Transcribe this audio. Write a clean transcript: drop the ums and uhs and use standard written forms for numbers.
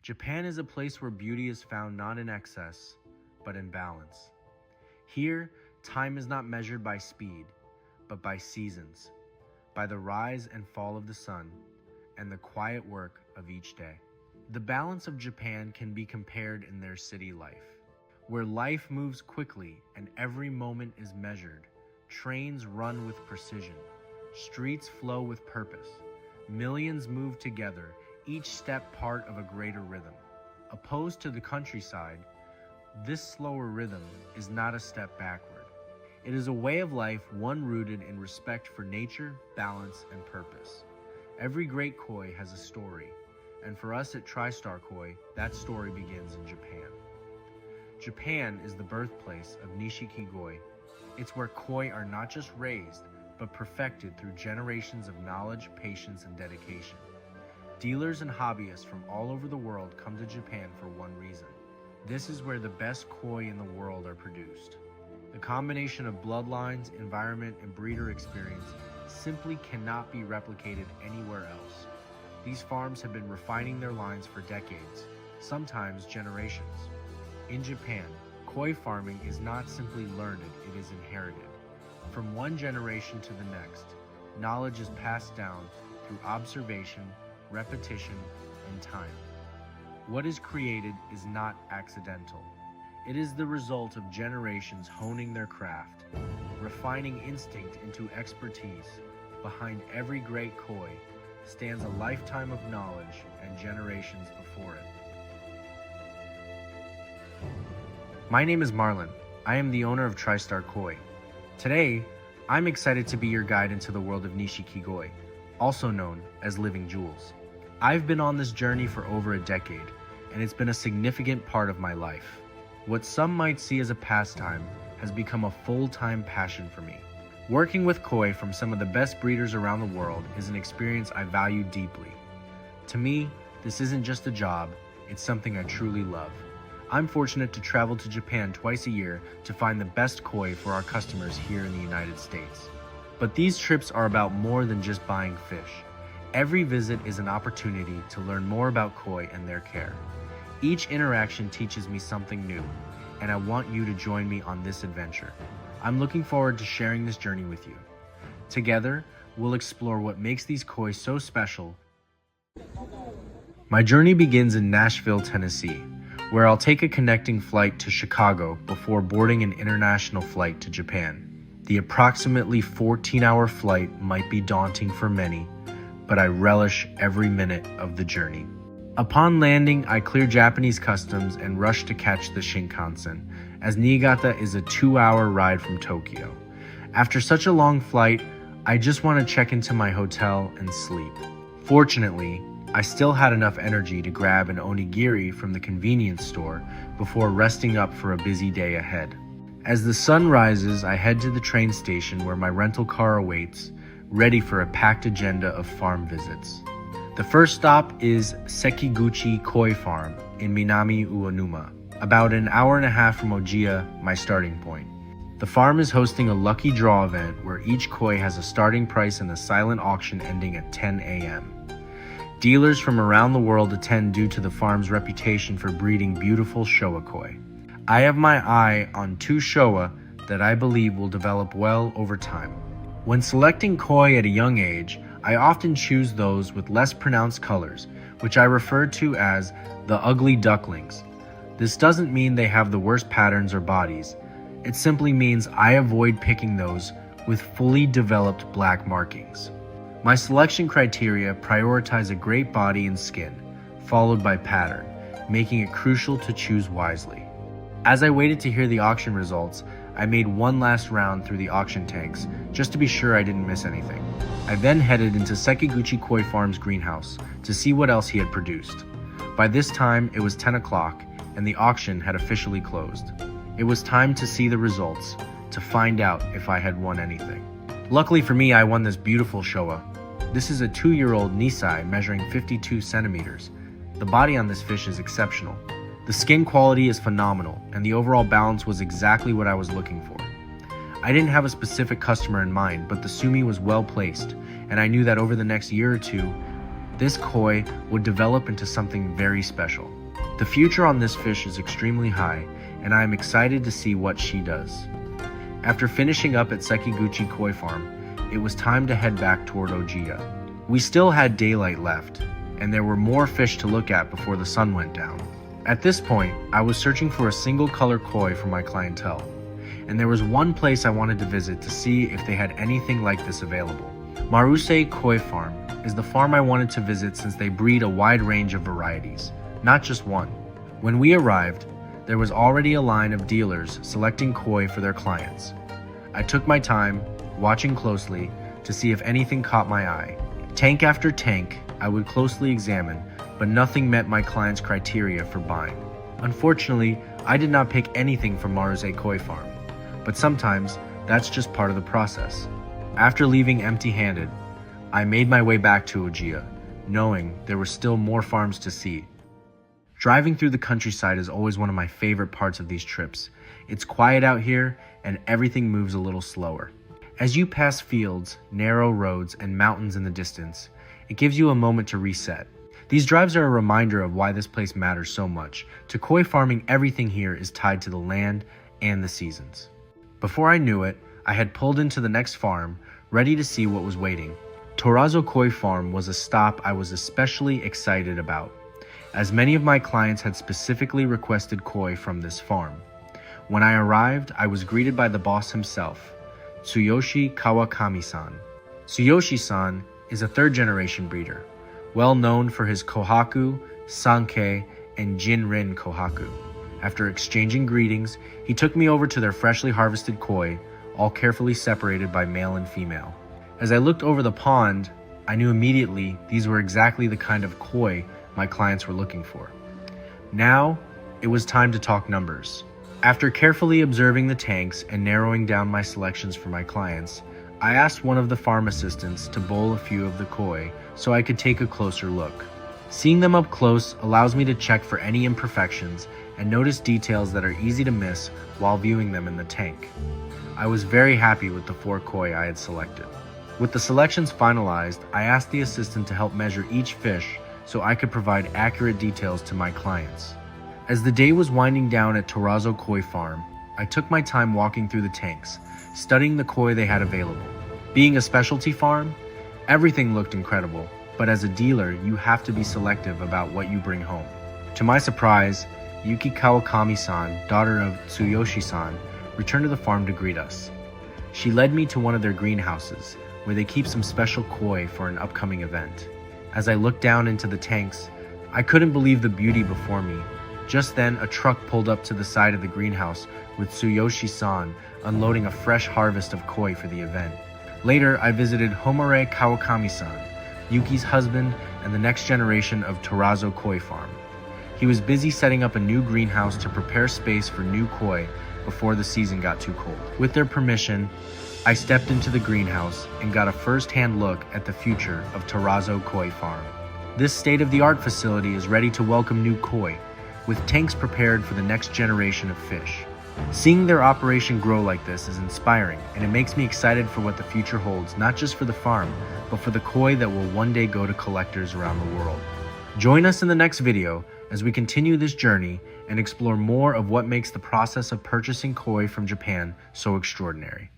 Japan is a place where beauty is found not in excess, but in balance. Here, time is not measured by speed, but by seasons, by the rise and fall of the sun, and the quiet work of each day. The balance of Japan can be compared in their city life, where life moves quickly and every moment is measured. Trains run with precision, streets flow with purpose, millions move together, each step part of a greater rhythm. Opposed to the countryside, this slower rhythm is not a step backward. It is a way of life, one rooted in respect for nature, balance, and purpose. Every great koi has a story, and for us at Tristar Koi, that story begins in Japan. Japan is the birthplace of Nishikigoi. It's where koi are not just raised, but perfected through generations of knowledge, patience, and dedication. Dealers and hobbyists from all over the world come to Japan for one reason. This is where the best koi in the world are produced. The combination of bloodlines, environment, and breeder experience simply cannot be replicated anywhere else. These farms have been refining their lines for decades, sometimes generations. In Japan, koi farming is not simply learned, it is inherited. From one generation to the next, knowledge is passed down through observation, repetition, and time. What is created is not accidental. It is the result of generations honing their craft, refining instinct into expertise. Behind every great koi stands a lifetime of knowledge and generations before it. My name is Marlon. I am the owner of Tristar Koi. Today, I'm excited to be your guide into the world of Nishikigoi, also known as living jewels. I've been on this journey for over a decade, and it's been a significant part of my life. What some might see as a pastime has become a full-time passion for me. Working with koi from some of the best breeders around the world is an experience I value deeply. To me, this isn't just a job, it's something I truly love. I'm fortunate to travel to Japan twice a year to find the best koi for our customers here in the United States. But these trips are about more than just buying fish. Every visit is an opportunity to learn more about koi and their care. Each interaction teaches me something new, and I want you to join me on this adventure. I'm looking forward to sharing this journey with you. Together, we'll explore what makes these koi so special. My journey begins in Nashville, Tennessee, where I'll take a connecting flight to Chicago before boarding an international flight to Japan. The approximately 14-hour flight might be daunting for many, but I relish every minute of the journey. Upon landing, I clear Japanese customs and rush to catch the Shinkansen, as Nigata is a 2-hour ride from Tokyo. After such a long flight, I just want to check into my hotel and sleep. Fortunately, I still had enough energy to grab an onigiri from the convenience store before resting up for a busy day ahead. As the sun rises, I head to the train station where my rental car awaits, ready for a packed agenda of farm visits. The first stop is Sekiguchi Koi Farm in Minami Uonuma, about an hour and a half from Ojiya, my starting point. The farm is hosting a lucky draw event where each koi has a starting price and a silent auction ending at 10 a.m. Dealers from around the world attend due to the farm's reputation for breeding beautiful Showa koi. I have my eye on 2 Showa that I believe will develop well over time. When selecting koi at a young age, I often choose those with less pronounced colors, which I refer to as the ugly ducklings. This doesn't mean they have the worst patterns or bodies. It simply means I avoid picking those with fully developed black markings. My selection criteria prioritize a great body and skin, followed by pattern, making it crucial to choose wisely. As I waited to hear the auction results, I made one last round through the auction tanks, just to be sure I didn't miss anything. I then headed into Sekiguchi Koi Farm's greenhouse to see what else he had produced. By this time, it was 10 o'clock, and the auction had officially closed. It was time to see the results, to find out if I had won anything. Luckily for me, I won this beautiful Showa. This is a 2-year-old Nisai measuring 52 centimeters. The body on this fish is exceptional. The skin quality is phenomenal, and the overall balance was exactly what I was looking for. I didn't have a specific customer in mind, but the sumi was well placed, and I knew that over the next year or two, this koi would develop into something very special. The future on this fish is extremely high, and I am excited to see what she does. After finishing up at Sekiguchi Koi Farm, it was time to head back toward Ojiya. We still had daylight left, and there were more fish to look at before the sun went down. At this point, I was searching for a single color koi for my clientele, and there was one place I wanted to visit to see if they had anything like this available. Marusei Koi Farm is the farm I wanted to visit since they breed a wide range of varieties, not just one. When we arrived, there was already a line of dealers selecting koi for their clients. I took my time, watching closely to see if anything caught my eye. Tank after tank, I would closely examine, but nothing met my client's criteria for buying. Unfortunately, I did not pick anything from Marusei Koi Farm, but sometimes that's just part of the process. After leaving empty-handed, I made my way back to Ojiya, knowing there were still more farms to see. Driving through the countryside is always one of my favorite parts of these trips. It's quiet out here, and everything moves a little slower. As you pass fields, narrow roads, and mountains in the distance, it gives you a moment to reset. These drives are a reminder of why this place matters so much. To koi farming, everything here is tied to the land and the seasons. Before I knew it, I had pulled into the next farm, ready to see what was waiting. Torazo Koi Farm was a stop I was especially excited about, as many of my clients had specifically requested koi from this farm. When I arrived, I was greeted by the boss himself, Tsuyoshi Kawakami-san. Tsuyoshi-san is a third-generation breeder, well known for his Kohaku, Sankei, and Jinrin Kohaku. After exchanging greetings, he took me over to their freshly harvested koi, all carefully separated by male and female. As I looked over the pond, I knew immediately these were exactly the kind of koi my clients were looking for. Now, it was time to talk numbers. After carefully observing the tanks and narrowing down my selections for my clients, I asked one of the farm assistants to bowl a few of the koi so I could take a closer look. Seeing them up close allows me to check for any imperfections and notice details that are easy to miss while viewing them in the tank. I was very happy with the 4 koi I had selected. With the selections finalized, I asked the assistant to help measure each fish so I could provide accurate details to my clients. As the day was winding down at Torazo Koi Farm, I took my time walking through the tanks, studying the koi they had available. Being a specialty farm, everything looked incredible, but as a dealer, you have to be selective about what you bring home. To my surprise, Yuki Kawakami-san, daughter of Tsuyoshi-san, returned to the farm to greet us. She led me to one of their greenhouses, where they keep some special koi for an upcoming event. As I looked down into the tanks, I couldn't believe the beauty before me. Just then, a truck pulled up to the side of the greenhouse with Tsuyoshi-san unloading a fresh harvest of koi for the event. Later, I visited Homare Kawakami-san, Yuki's husband and the next generation of Torazo Koi Farm. He was busy setting up a new greenhouse to prepare space for new koi before the season got too cold. With their permission, I stepped into the greenhouse and got a first-hand look at the future of Torazo Koi Farm. This state-of-the-art facility is ready to welcome new koi, with tanks prepared for the next generation of fish. Seeing their operation grow like this is inspiring, and it makes me excited for what the future holds, not just for the farm, but for the koi that will one day go to collectors around the world. Join us in the next video as we continue this journey and explore more of what makes the process of purchasing koi from Japan so extraordinary.